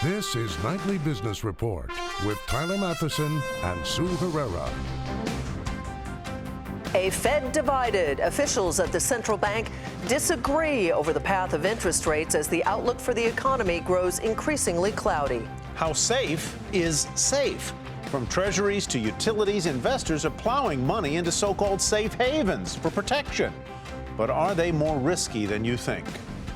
This is Nightly Business Report with Tyler Matheson and Sue Herrera. A Fed divided. Officials at the central bank disagree over the path of interest rates as the outlook for the economy grows increasingly cloudy. How safe is safe? From treasuries to utilities, investors are plowing money into so-called safe havens for protection. But are they more risky than you think?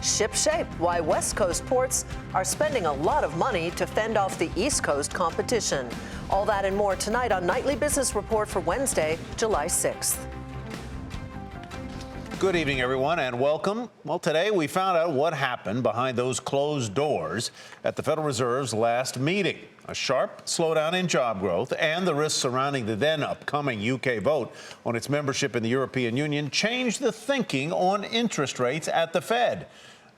Ship shape, why West Coast ports are spending a lot of money to fend off the East Coast competition. All that and more tonight on Nightly Business Report for Wednesday, July 6th. Good evening, everyone, and welcome. Well, today we found out what happened behind those closed doors at the Federal Reserve's last meeting. A sharp slowdown in job growth and the risks surrounding the then upcoming UK vote on its membership in the European Union changed the thinking on interest rates at the Fed.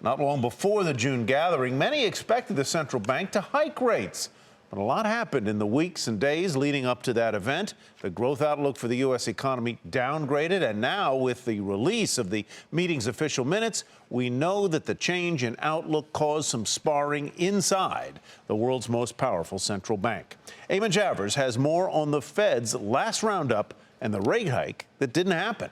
Not long before the June gathering, many expected the central bank to hike rates. But a lot happened in the weeks and days leading up to that event. The growth outlook for the U.S. economy downgraded, and now with the release of the meeting's official minutes, we know that the change in outlook caused some sparring inside the world's most powerful central bank. Eamon Javers has more on the Fed's last roundup and the rate hike that didn't happen.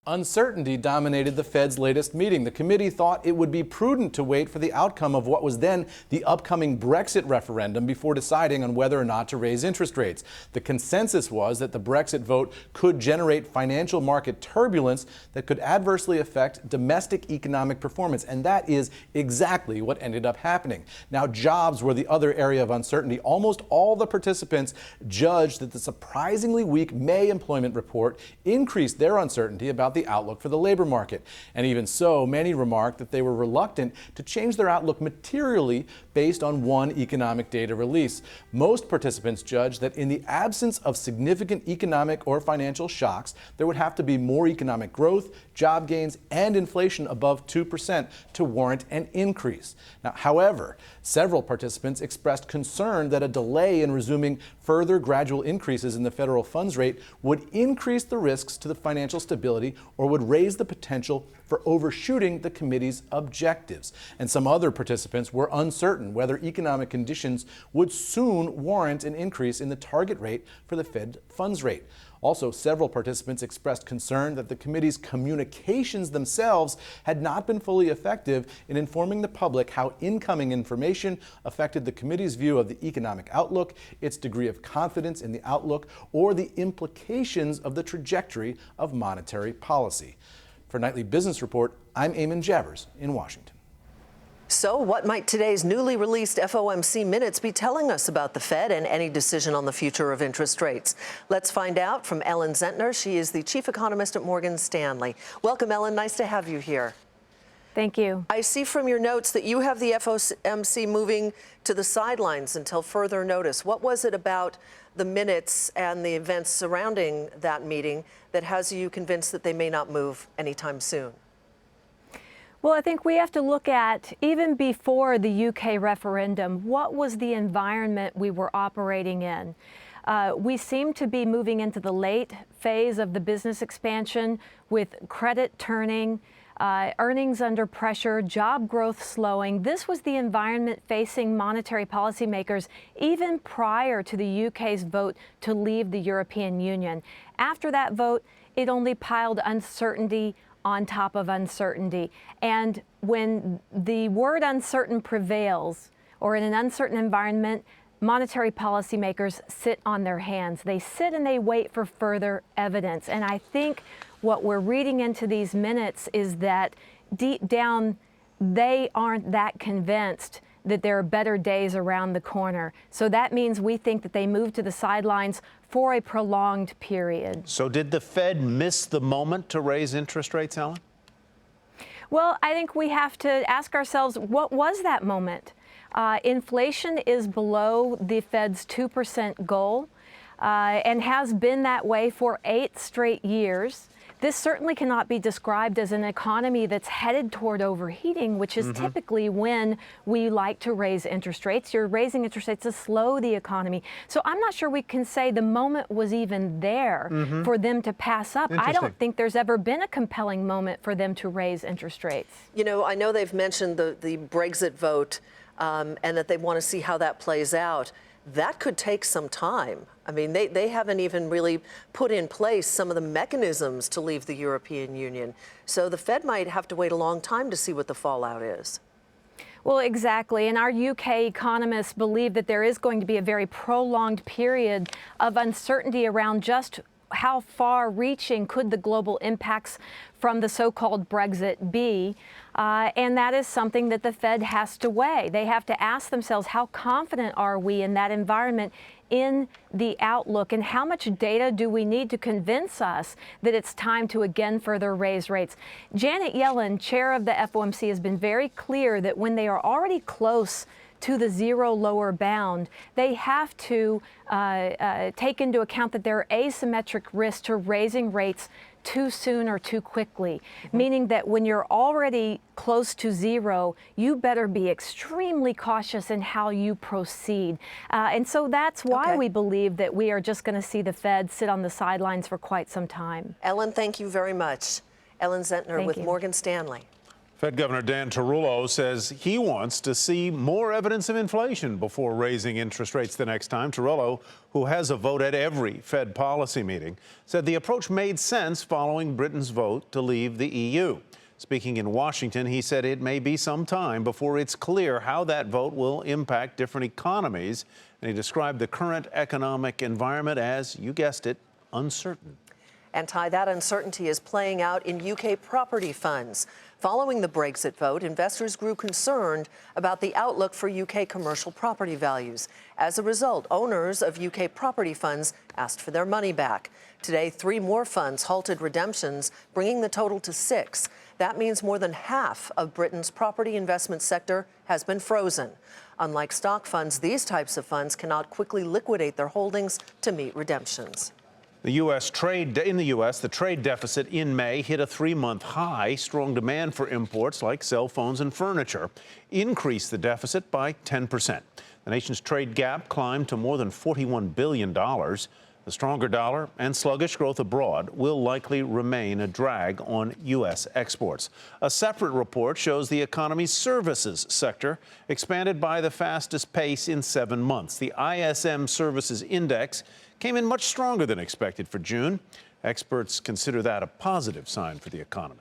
Uncertainty dominated the Fed's latest meeting. The committee thought it would be prudent to wait for the outcome of what was then the upcoming Brexit referendum before deciding on whether or not to raise interest rates. The consensus was that the Brexit vote could generate financial market turbulence that could adversely affect domestic economic performance, and that is exactly what ended up happening. Now, jobs were the other area of uncertainty. Almost all the participants judged that the surprisingly weak May employment report increased their uncertainty about the outlook for the labor market. And even so, many remarked that they were reluctant to change their outlook materially based on one economic data release. Most participants judged that in the absence of significant economic or financial shocks, there would have to be more economic growth, job gains, and inflation above 2% to warrant an increase. Now, however, several participants expressed concern that a delay in resuming further gradual increases in the federal funds rate would increase the risks to the financial stability or would raise the potential for overshooting the committee's objectives. And some other participants were uncertain whether economic conditions would soon warrant an increase in the target rate for the Fed funds rate. Also, several participants expressed concern that the committee's communications themselves had not been fully effective in informing the public how incoming information affected the committee's view of the economic outlook, its degree of confidence in the outlook, or the implications of the trajectory of monetary policy. For Nightly Business Report, I'm Eamon Javers in Washington. So what might today's newly released FOMC minutes be telling us about the Fed and any decision on the future of interest rates? Let's find out from Ellen Zentner. She is the chief economist at Morgan Stanley. Welcome, Ellen. Nice to have you here. Thank you. I see from your notes that you have the FOMC moving to the sidelines until further notice. What was it about the minutes and the events surrounding that meeting that has you convinced that they may not move anytime soon? Well, I think we have to look at, even before the UK referendum, what was the environment we were operating in? We seem to be moving into the late phase of the business expansion with credit turning, earnings under pressure, job growth slowing. This was the environment facing monetary policymakers even prior to the UK's vote to leave the European Union. After that vote, it only piled uncertainty on top of uncertainty. And when the word uncertain prevails, or in an uncertain environment, monetary policymakers sit on their hands. They sit and they wait for further evidence. And I think what we're reading into these minutes is that deep down, they aren't that convinced that there are better days around the corner. So that means we think that they move to the sidelines for a prolonged period. So did the Fed miss the moment to raise interest rates, Ellen? Well, I think we have to ask ourselves, what was that moment? Inflation is below the Fed's 2% goal and has been that way for 8 straight years. This certainly cannot be described as an economy that's headed toward overheating, which is typically when we like to raise interest rates. You're raising interest rates to slow the economy. So I'm not sure we can say the moment was even there for them to pass up. I don't think there's ever been a compelling moment for them to raise interest rates. You know, I know they've mentioned the Brexit vote and that they want to see how that plays out. That could take some time. I mean, they haven't even really put in place some of the mechanisms to leave the European Union. So the Fed might have to wait a long time to see what the fallout is. Well, exactly. And our UK economists believe that there is going to be a very prolonged period of uncertainty around just how far-reaching could the global impacts from the so-called Brexit be. And that is something that the Fed has to weigh. They have to ask themselves, how confident are we in that environment, in the outlook, and how much data do we need to convince us that it's time to again further raise rates? Janet Yellen, chair of the FOMC, has been very clear that when they are already close to the zero lower bound, they have to take into account that there are asymmetric risks to raising rates too soon or too quickly, meaning that when you're already close to zero, you better be extremely cautious in how you proceed. And so that's why we believe that we are just going to see the Fed sit on the sidelines for quite some time. Ellen, thank you very much. Ellen Zentner with Morgan Stanley. Fed Governor Dan Tarullo says he wants to see more evidence of inflation before raising interest rates the next time. Tarullo, who has a vote at every Fed policy meeting, said the approach made sense following Britain's vote to leave the EU. Speaking in Washington, he said it may be some time before it's clear how that vote will impact different economies. And he described the current economic environment as, you guessed it, uncertain. And Ty, that uncertainty is playing out in UK property funds. Following the Brexit vote, investors grew concerned about the outlook for UK commercial property values. As a result, owners of UK property funds asked for their money back. Today, 3 more funds halted redemptions, bringing the total to 6. That means more than half of Britain's property investment sector has been frozen. Unlike stock funds, these types of funds cannot quickly liquidate their holdings to meet redemptions. In the U.S., the trade deficit in May hit a 3-month high. Strong demand for imports like cell phones and furniture increased the deficit by 10%. The nation's trade gap climbed to more than $41 billion. The stronger dollar and sluggish growth abroad will likely remain a drag on U.S. exports. A separate report shows the economy's services sector expanded by the fastest pace in 7 months. The ISM Services Index came in much stronger than expected for June. Experts consider that a positive sign for the economy.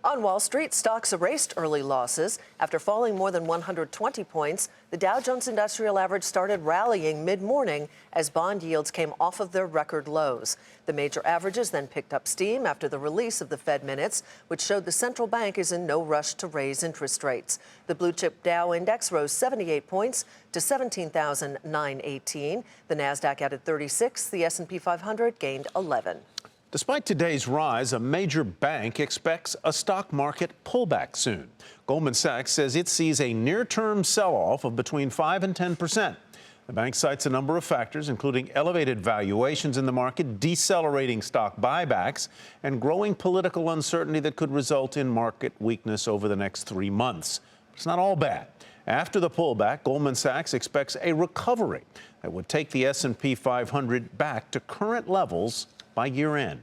On Wall Street, stocks erased early losses. After falling more than 120 points, the Dow Jones Industrial Average started rallying mid-morning as bond yields came off of their record lows. The major averages then picked up steam after the release of the Fed minutes, which showed the central bank is in no rush to raise interest rates. The blue-chip Dow Index rose 78 points to 17,918. The Nasdaq added 36. The S&P 500 gained 11. Despite today's rise, a major bank expects a stock market pullback soon. Goldman Sachs says it sees a near-term sell-off of between 5 and 10%. The bank cites a number of factors, including elevated valuations in the market, decelerating stock buybacks, and growing political uncertainty that could result in market weakness over the next 3 months. It's not all bad. After the pullback, Goldman Sachs expects a recovery that would take the S&P 500 back to current levels by year end.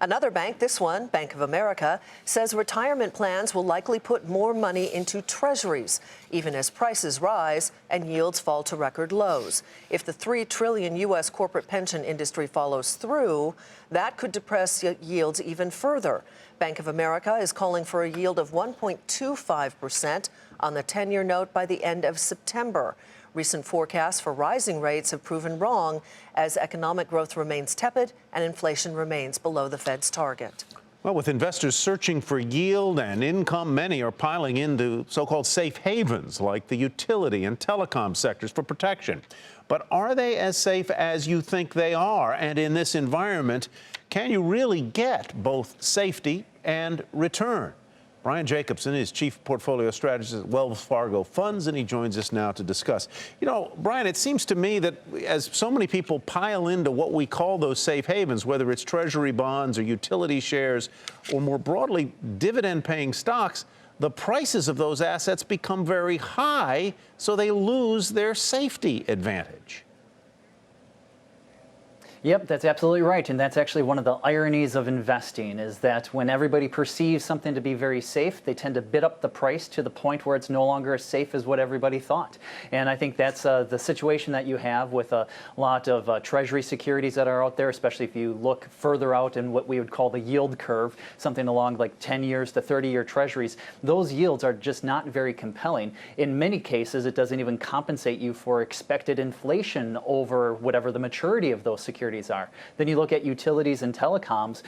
Another bank, this one, Bank of America, says retirement plans will likely put more money into treasuries, even as prices rise and yields fall to record lows. If the $3 trillion U.S. corporate pension industry follows through, that could depress yields even further. Bank of America is calling for a yield of 1.25% on the 10-year note by the end of September. Recent forecasts for rising rates have proven wrong as economic growth remains tepid and inflation remains below the Fed's target. Well, with investors searching for yield and income, many are piling into so-called safe havens like the utility and telecom sectors for protection. But are they as safe as you think they are? And in this environment, can you really get both safety and return? Brian Jacobson is Chief Portfolio Strategist at Wells Fargo Funds, and he joins us now to discuss. You know, Brian, it seems to me that as so many people pile into what we call those safe havens, whether it's Treasury bonds or utility shares or more broadly dividend-paying stocks, the prices of those assets become very high, so they lose their safety advantage. Yep, that's absolutely right. And that's actually one of the ironies of investing, is that when everybody perceives something to be very safe, they tend to bid up the price to the point where it's no longer as safe as what everybody thought. And I think that's the situation that you have with a lot of treasury securities that are out there, especially if you look further out in what we would call the yield curve, something along like 10 years to 30-year treasuries. Those yields are just not very compelling. In many cases, it doesn't even compensate you for expected inflation over whatever the maturity of those securities are. Then you look at utilities and telecoms.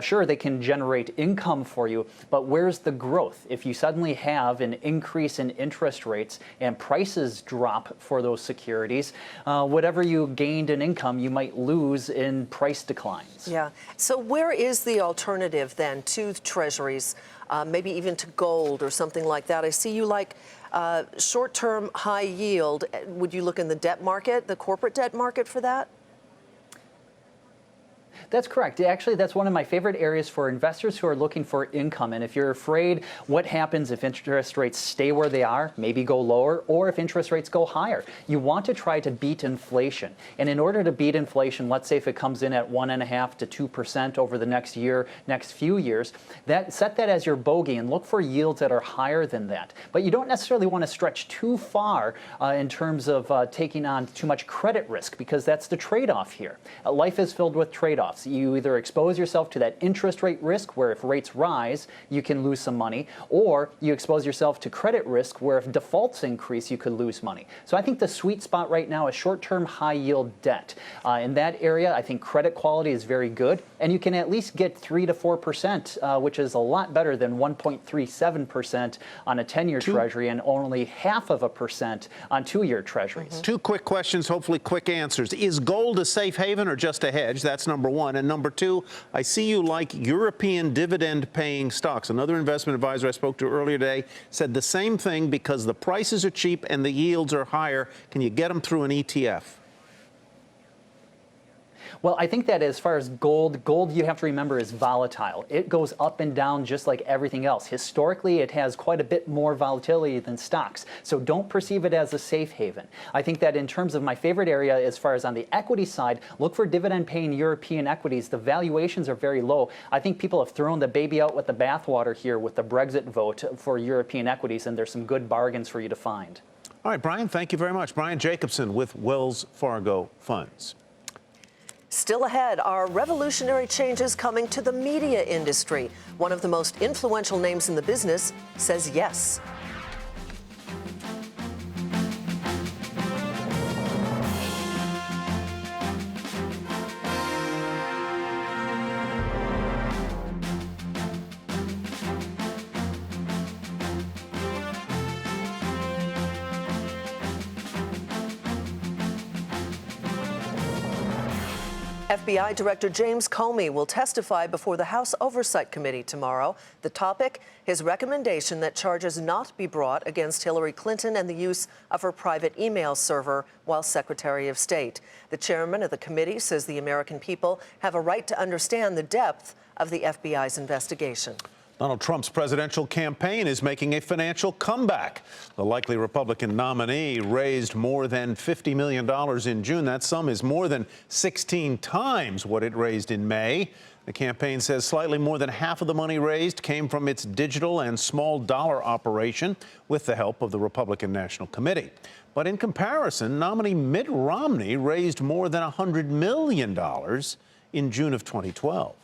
Sure, they can generate income for you, but where's the growth? If you suddenly have an increase in interest rates and prices drop for those securities, whatever you gained in income, you might lose in price declines. Yeah. So where is the alternative then to treasuries, maybe even to gold or something like that? I see you like short-term high yield. Would you look in the debt market, the corporate debt market for that? That's correct. Actually, that's one of my favorite areas for investors who are looking for income. And if you're afraid what happens if interest rates stay where they are, maybe go lower, or if interest rates go higher, you want to try to beat inflation. And in order to beat inflation, let's say if it comes in at 1.5% to 2% over the next year, next few years, set that as your bogey and look for yields that are higher than that. But you don't necessarily want to stretch too far in terms of taking on too much credit risk, because that's the trade-off here. Life is filled with trade-offs. You either expose yourself to that interest rate risk, where if rates rise, you can lose some money, or you expose yourself to credit risk, where if defaults increase, you could lose money. So I think the sweet spot right now is short-term high-yield debt. In that area, I think credit quality is very good, and you can at least get 3 to 4%, which is a lot better than 1.37% on a 10-year Treasury and only 0.5% on 2-year Treasuries. Two quick questions, hopefully quick answers. Is gold a safe haven or just a hedge? That's number one. And number two, I see you like European dividend-paying stocks. Another investment advisor I spoke to earlier today said the same thing, because the prices are cheap and the yields are higher. Can you get them through an ETF? Well, I think that as far as gold you have to remember is volatile. It goes up and down just like everything else. Historically, it has quite a bit more volatility than stocks. So don't perceive it as a safe haven. I think that in terms of my favorite area, as far as on the equity side, look for dividend-paying European equities. The valuations are very low. I think people have thrown the baby out with the bathwater here with the Brexit vote for European equities, and there's some good bargains for you to find. All right, Brian, thank you very much. Brian Jacobson with Wells Fargo Funds. Still ahead are revolutionary changes coming to the media industry. One of the most influential names in the business says yes. FBI Director James Comey will testify before the House Oversight Committee tomorrow. The topic, his recommendation that charges not be brought against Hillary Clinton and the use of her private email server while Secretary of State. The chairman of the committee says the American people have a right to understand the depth of the FBI's investigation. Donald Trump's presidential campaign is making a financial comeback. The likely Republican nominee raised more than $50 million in June. That sum is more than 16 times what it raised in May. The campaign says slightly more than half of the money raised came from its digital and small dollar operation with the help of the Republican National Committee. But in comparison, nominee Mitt Romney raised more than $100 million in June of 2012.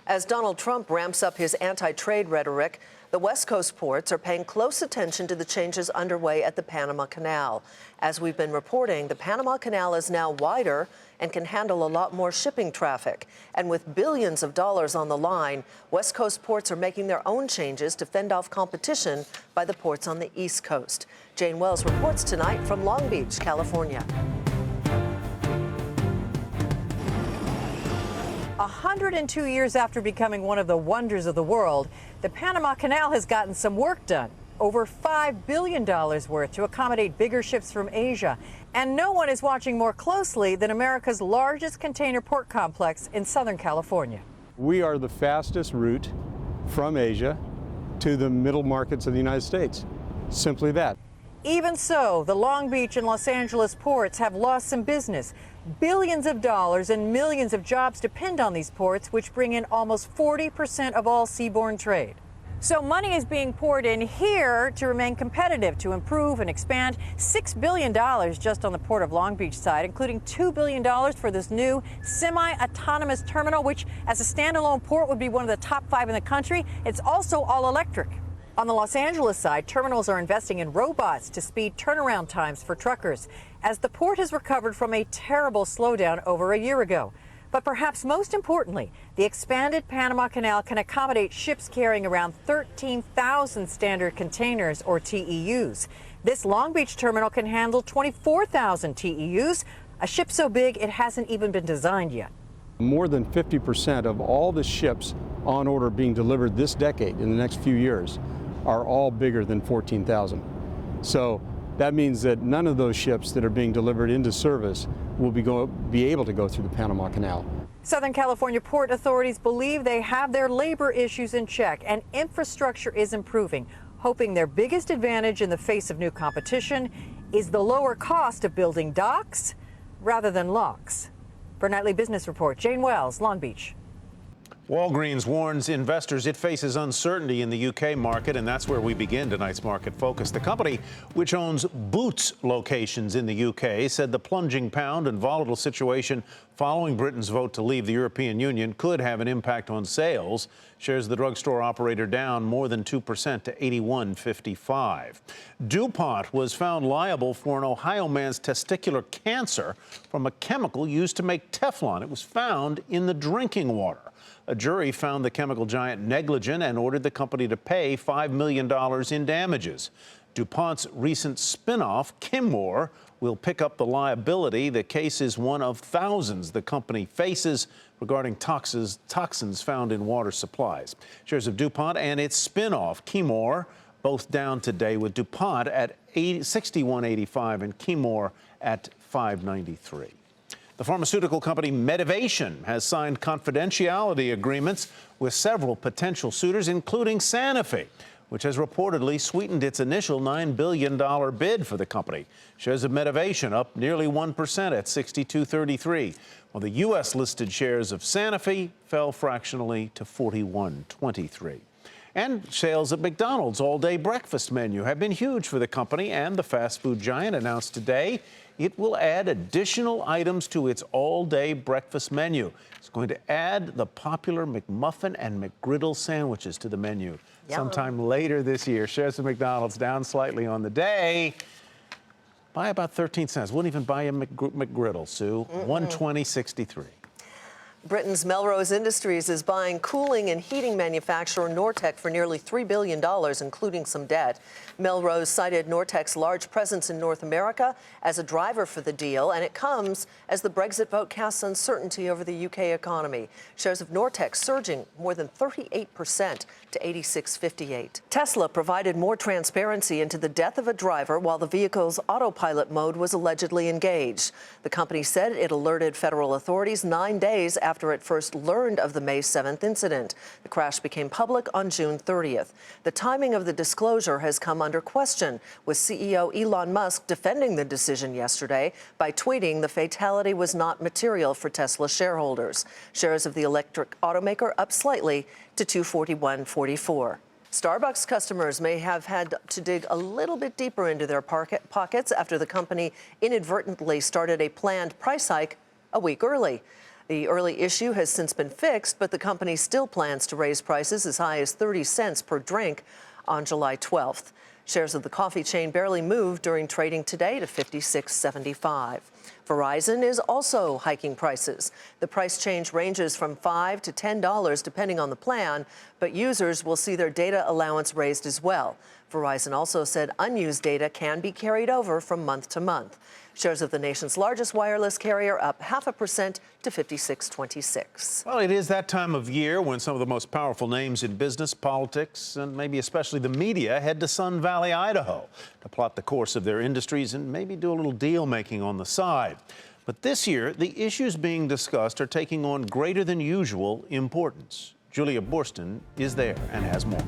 As Donald Trump ramps up his anti-trade rhetoric, the West Coast ports are paying close attention to the changes underway at the Panama Canal. As we've been reporting, the Panama Canal is now wider and can handle a lot more shipping traffic. And with billions of dollars on the line, West Coast ports are making their own changes to fend off competition by the ports on the East Coast. Jane Wells reports tonight from Long Beach, California. 102 years after becoming one of the wonders of the world, the Panama Canal has gotten some work done. Over $5 billion worth to accommodate bigger ships from Asia. And no one is watching more closely than America's largest container port complex in Southern California. We are the fastest route from Asia to the middle markets of the United States. Simply that. Even so, the Long Beach and Los Angeles ports have lost some business. Billions of dollars and millions of jobs depend on these ports, which bring in almost 40% of all seaborne trade. So money is being poured in here to remain competitive, to improve and expand. $6 billion just on the Port of Long Beach side, including $2 billion for this new semi-autonomous terminal, which as a standalone port would be one of the top 5 in the country. It's also all electric. On the Los Angeles side, terminals are investing in robots to speed turnaround times for truckers, as the port has recovered from a terrible slowdown over a year ago. But perhaps most importantly, the expanded Panama Canal can accommodate ships carrying around 13,000 standard containers, or TEUs. This Long Beach terminal can handle 24,000 TEUs, a ship so big it hasn't even been designed yet. More than 50% of all the ships on order being delivered this decade, in the next few years, are all bigger than 14,000. So that means that none of those ships that are being delivered into service will be able to go through the Panama Canal. Southern California port authorities believe they have their labor issues in check and infrastructure is improving, hoping their biggest advantage in the face of new competition is the lower cost of building docks rather than locks. For Nightly Business Report, Jane Wells, Long Beach. Walgreens warns investors it faces uncertainty in the UK market, and that's where we begin tonight's Market Focus. The company, which owns Boots locations in the UK, said the plunging pound and volatile situation following Britain's vote to leave the European Union could have an impact on sales. Shares of the drugstore operator down more than 2% to 81.55. DuPont was found liable for an Ohio man's testicular cancer from a chemical used to make Teflon. It was found in the drinking water. A jury found the chemical giant negligent and ordered the company to pay $5 million in damages. DuPont's recent spinoff, Chemour, will pick up the liability. The case is one of thousands the company faces regarding toxins found in water supplies. Shares of DuPont and its spinoff, Chemour, both down today, with DuPont at 61.85 and Chemour at 5.93. The pharmaceutical company Medivation has signed confidentiality agreements with several potential suitors, including Sanofi, which has reportedly sweetened its initial $9 billion bid for the company. Shares of Medivation up nearly 1% at 62.33, while the U.S.-listed shares of Sanofi fell fractionally to 41.23. And sales at McDonald's all-day breakfast menu have been huge for the company, and the fast food giant announced today it will add additional items to its all-day breakfast menu. It's going to add the popular McMuffin and McGriddle sandwiches to the menu sometime later this year. Shares of McDonald's down slightly on the day by about 13 cents. Wouldn't even buy a McGriddle, Sue. 120.63. Britain's Melrose Industries is buying cooling and heating manufacturer Nortec for nearly $3 billion, including some debt. Melrose cited Nortec's large presence in North America as a driver for the deal, and it comes as the Brexit vote casts uncertainty over the UK economy. Shares of Nortec surging more than 38% to 86.58. Tesla provided more transparency into the death of a driver while the vehicle's autopilot mode was allegedly engaged. The company said it alerted federal authorities 9 days after it first learned of the May 7th incident. The crash became public on June 30th. The timing of the disclosure has come under question, with CEO Elon Musk defending the decision yesterday by tweeting the fatality was not material for Tesla shareholders. Shares of the electric automaker up slightly to 241.44. Starbucks customers may have had to dig a little bit deeper into their pockets after the company inadvertently started a planned price hike a week early. The early issue has since been fixed, but the company still plans to raise prices as high as 30 cents per drink on July 12th. Shares of the coffee chain barely moved during trading today to 56.75. Verizon is also hiking prices. The price change ranges from $5 to $10 depending on the plan, but users will see their data allowance raised as well. Verizon also said unused data can be carried over from month to month. Shares of the nation's largest wireless carrier up 0.5% to 56.26. Well, it is that time of year when some of the most powerful names in business, politics, and maybe especially the media head to Sun Valley, Idaho, to plot the course of their industries and maybe do a little deal making on the side. But this year, the issues being discussed are taking on greater than usual importance. Julia Borston is there and has more.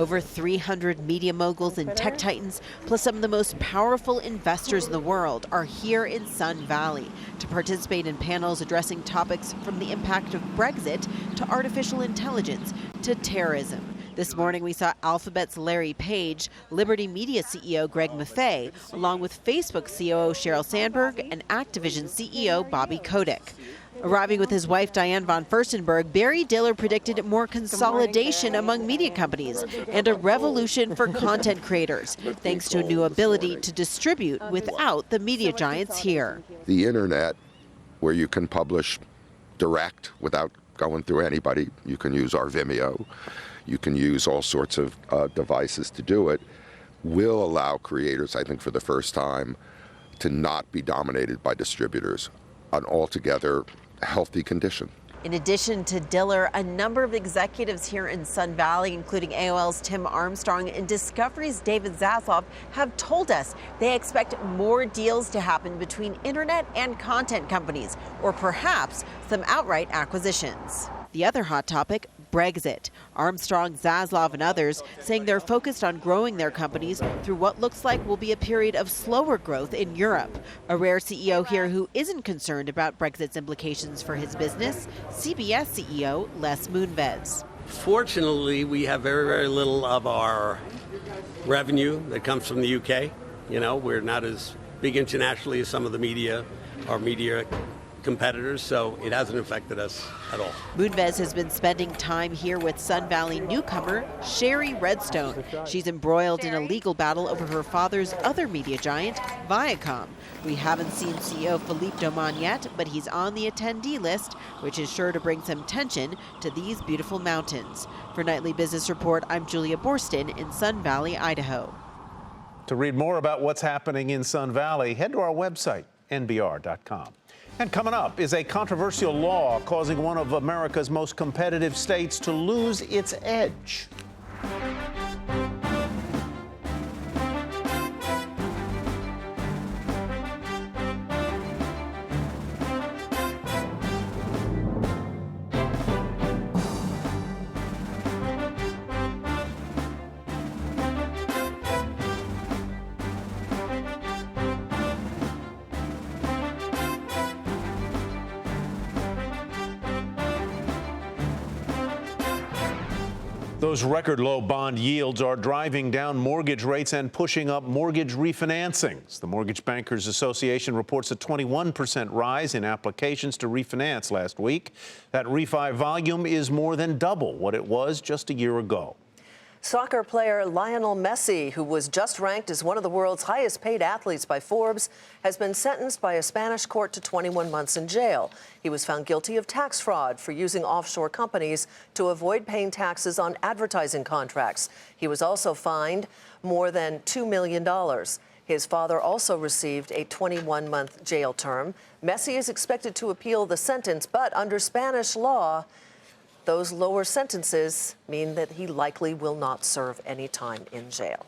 Over 300 media moguls and tech titans, plus some of the most powerful investors in the world, are here in Sun Valley to participate in panels addressing topics from the impact of Brexit to artificial intelligence to terrorism. This morning, we saw Alphabet's Larry Page, Liberty Media CEO Greg Maffei, along with Facebook COO Sheryl Sandberg and Activision CEO Bobby Kotick. Arriving with his wife Diane von Furstenberg, Barry Diller predicted more consolidation among media companies and a revolution for content creators, thanks to a new ability to distribute without the media giants here. The internet, where you can publish direct without going through anybody, you can use our Vimeo, you can use all sorts of devices to do it, will allow creators, I think for the first time, to not be dominated by distributors, an altogether healthy condition. In addition to Diller, a number of executives here in Sun Valley, including AOL's Tim Armstrong and Discovery's David Zaslav, have told us they expect more deals to happen between internet and content companies, or perhaps some outright acquisitions. The other hot topic, Brexit. Armstrong, Zaslav, and others saying they're focused on growing their companies through what looks like will be a period of slower growth in Europe. A rare CEO here who isn't concerned about Brexit's implications for his business, CBS CEO Les Moonves. Fortunately, we have very, very little of our revenue that comes from the UK. You know, we're not as big internationally as some of the our media competitors, so it hasn't affected us at all. Moonves has been spending time here with Sun Valley newcomer Sherry Redstone. She's embroiled in a legal battle over her father's other media giant, Viacom. We haven't seen CEO Philippe Doman yet, but he's on the attendee list, which is sure to bring some tension to these beautiful mountains. For Nightly Business Report, I'm Julia Borston in Sun Valley, Idaho. To read more about what's happening in Sun Valley, head to our website, nbr.com. And coming up is a controversial law causing one of America's most competitive states to lose its edge. Those record low bond yields are driving down mortgage rates and pushing up mortgage refinancings. The Mortgage Bankers Association reports a 21% rise in applications to refinance last week. That refi volume is more than double what it was just a year ago. Soccer player Lionel Messi, who was just ranked as one of the world's highest paid athletes by Forbes, has been sentenced by a Spanish court to 21 months in jail. He was found guilty of tax fraud for using offshore companies to avoid paying taxes on advertising contracts. He was also fined more than $2 million. His father also received a 21-month jail term. Messi is expected to appeal the sentence, but under Spanish law, those lower sentences mean that he likely will not serve any time in jail.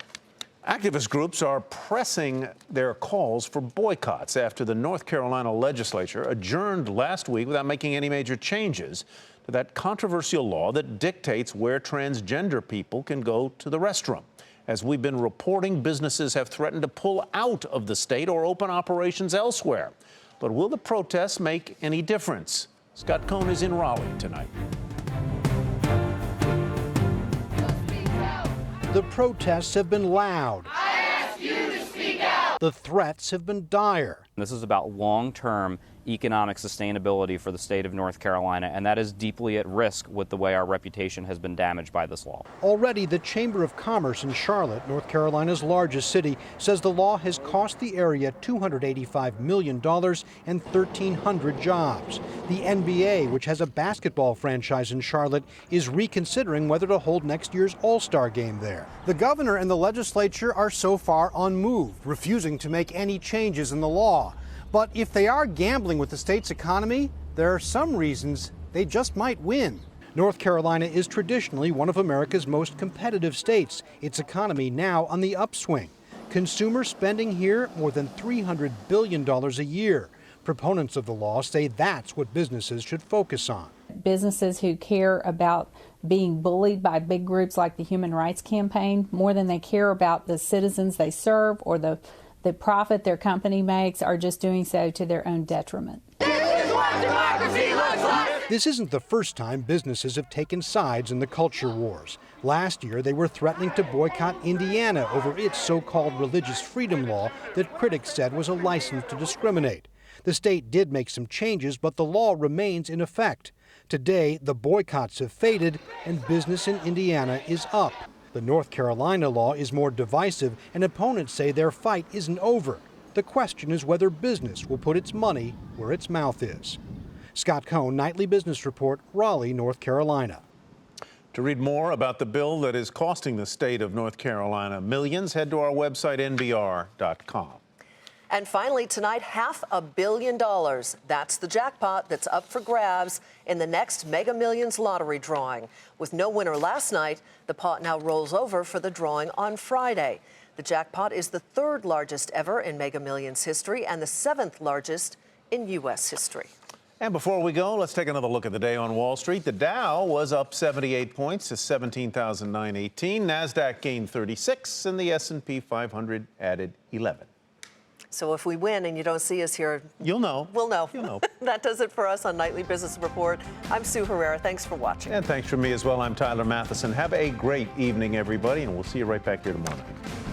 Activist groups are pressing their calls for boycotts after the North Carolina legislature adjourned last week without making any major changes to that controversial law that dictates where transgender people can go to the restroom. As we've been reporting, businesses have threatened to pull out of the state or open operations elsewhere. But will the protests make any difference? Scott Cohn is in Raleigh tonight. The protests have been loud. I ask you to speak out. The threats have been dire. This is about long-term economic sustainability for the state of North Carolina, and that is deeply at risk with the way our reputation has been damaged by this law. Already, the Chamber of Commerce in Charlotte, North Carolina's largest city, says the law has cost the area $285 million and 1,300 jobs. The NBA, which has a basketball franchise in Charlotte, is reconsidering whether to hold next year's All-Star game there. The governor and the legislature are so far unmoved, refusing to make any changes in the law. But if they are gambling with the state's economy, there are some reasons they just might win. North Carolina is traditionally one of America's most competitive states, its economy now on the upswing. Consumer spending here more than $300 billion a year. Proponents of the law say that's what businesses should focus on. Businesses who care about being bullied by big groups like the Human Rights Campaign more than they care about the citizens they serve or the profit their company makes are just doing so to their own detriment. This is what democracy looks like! This isn't the first time businesses have taken sides in the culture wars. Last year, they were threatening to boycott Indiana over its so-called religious freedom law that critics said was a license to discriminate. The state did make some changes, but the law remains in effect. Today, the boycotts have faded and business in Indiana is up. The North Carolina law is more divisive, and opponents say their fight isn't over. The question is whether business will put its money where its mouth is. Scott Cohn, Nightly Business Report, Raleigh, North Carolina. To read more about the bill that is costing the state of North Carolina millions, head to our website, nbr.com. And finally, tonight, $500 million. That's the jackpot that's up for grabs in the next Mega Millions lottery drawing. With no winner last night, the pot now rolls over for the drawing on Friday. The jackpot is the third largest ever in Mega Millions history and the seventh largest in U.S. history. And before we go, let's take another look at the day on Wall Street. The Dow was up 78 points to 17,918. NASDAQ gained 36, and the S&P 500 added 11. So if we win and you don't see us here, you'll know. We'll know. You'll know. That does it for us on Nightly Business Report. I'm Sue Herrera. Thanks for watching. And thanks from me as well. I'm Tyler Matheson. Have a great evening, everybody, and we'll see you right back here tomorrow night.